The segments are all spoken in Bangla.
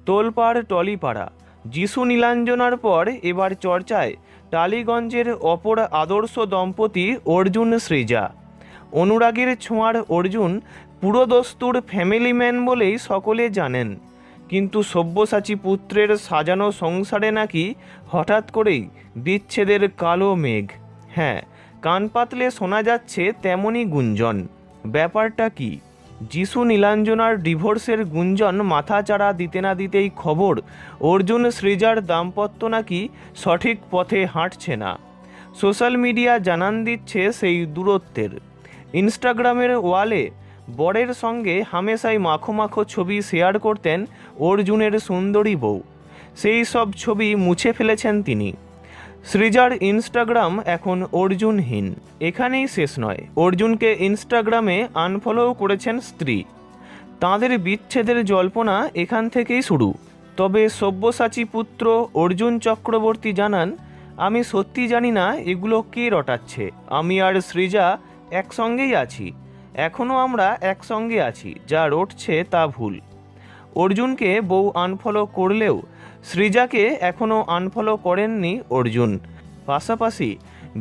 তোলপাড় টলিপাড়া। যিশু নীলাঞ্জনার পর এবার চর্চায় টালিগঞ্জের অপর আদর্শ দম্পতি অর্জুন সৃজা। অনুরাগের ছোঁয়ার অর্জুন পুরোদস্তুর ফ্যামিলি ম্যান বলেই সকলে জানেন, কিন্তু সব্যসাচী পুত্রের সাজানো সংসারে নাকি হঠাৎ করেই বিচ্ছেদের কালো মেঘ। হ্যাঁ, কান পাতলে শোনা যাচ্ছে তেমনই গুঞ্জন। ব্যাপারটা কি? যিশু নীলাঞ্জনার ডিভোর্সের গুঞ্জন মাথাচাড়া দিতে না দিতেই খবর অর্জুন সৃজার দাম্পত্য নাকি সঠিক পথে হাঁটছে না। সোশ্যাল মিডিয়া জানান দিচ্ছে সেই দূরত্বের। ইনস্টাগ্রামের ওয়ালে বরের সঙ্গে হামেশাই মাখো মাখো ছবি শেয়ার করতেন অর্জুনের সুন্দরী বউ। সেই সব ছবি মুছে ফেলেছেন তিনি। সৃজার ইনস্টাগ্রাম এখন অর্জুনহীন। এখানেই শেষ নয়, অর্জুনকে ইনস্টাগ্রামে আনফলোও করেছেন স্ত্রী। তাঁদের বিচ্ছেদের জল্পনা এখান থেকেই শুরু। তবে সব্যসাচী পুত্র অর্জুন চক্রবর্তী জানান, আমি সত্যি জানি না এগুলো কে রটাচ্ছে। আমি আর সৃজা একসঙ্গেই আছি, এখনও আমরা একসঙ্গে আছি, যা রটছে তা ভুল। অর্জুনকে বউ আনফলো করলেও সৃজাকে এখনও আনফলো করেননি অর্জুন। পাশাপাশি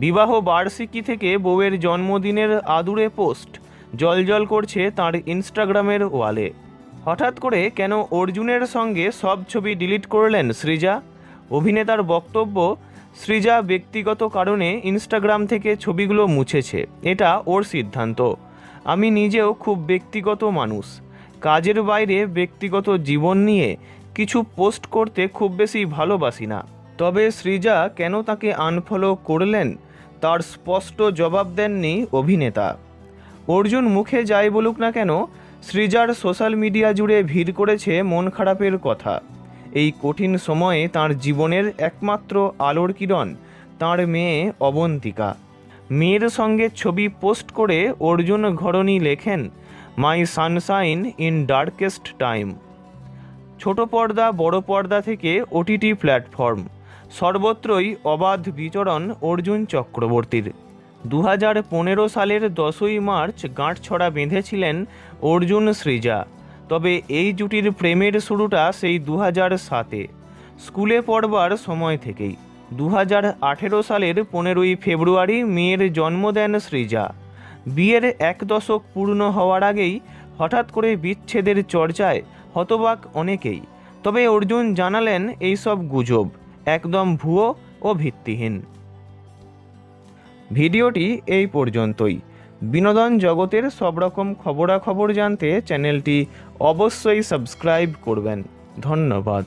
বিবাহ বার্ষিকী থেকে বউয়ের জন্মদিনের আদুরে পোস্ট জ্বলজ্বল করছে তার ইনস্টাগ্রামের ওয়ালে। হঠাৎ করে কেন অর্জুনের সঙ্গে সব ছবি ডিলিট করলেন সৃজা? অভিনেতার বক্তব্য, সৃজা ব্যক্তিগত কারণে ইনস্টাগ্রাম থেকে ছবিগুলো মুছেছে, এটা ওর সিদ্ধান্ত। আমি নিজেও খুব ব্যক্তিগত মানুষ, কাজের বাইরে ব্যক্তিগত জীবন নিয়ে কিছু পোস্ট করতে খুব বেশি ভালোবাসি না। তবে সৃজা কেন তাকে আনফলো করলেন তার স্পষ্ট জবাব দেননি অভিনেতা। অর্জুন মুখে যাই বলুক না কেন, সৃজার সোশ্যাল মিডিয়া জুড়ে ভিড় করেছে মন খারাপের কথা। এই কঠিন সময়ে তার জীবনের একমাত্র আলোর কিরণ তাঁর মেয়ে অবন্তিকা। মেয়ের সঙ্গে ছবি পোস্ট করে অর্জুন ঘরণী লেখেন, মাই সানশাইন ইন ডার্কেস্ট টাইম। ছোট পর্দা, বড় পর্দা থেকে ওটিটি প্ল্যাটফর্ম, সর্বত্রই অবাধ বিচরণ অর্জুন চক্রবর্তীর। 2015 সালের 10ই মার্চ গাঁটছড়া বেঁধেছিলেন অর্জুন সৃজা। তবে এই জুটির প্রেমের শুরুটা সেই 2007-এ, স্কুলে পড়বার সময় থেকেই। 2018 সালের 15ই ফেব্রুয়ারি মেয়ের জন্ম দেন সৃজা। বিয়ের 1 দশক পূর্ণ হওয়ার আগেই হঠাৎ করে বিচ্ছেদের চর্চায় হতবাক অনেকেই। তবে অর্জুন জানালেন এইসব গুজব একদম ভুয়ো ও ভিত্তিহীন। ভিডিওটি এই পর্যন্তই। বিনোদন জগতের সব রকম খবরাখবর জানতে চ্যানেলটি অবশ্যই সাবস্ক্রাইব করবেন। ধন্যবাদ।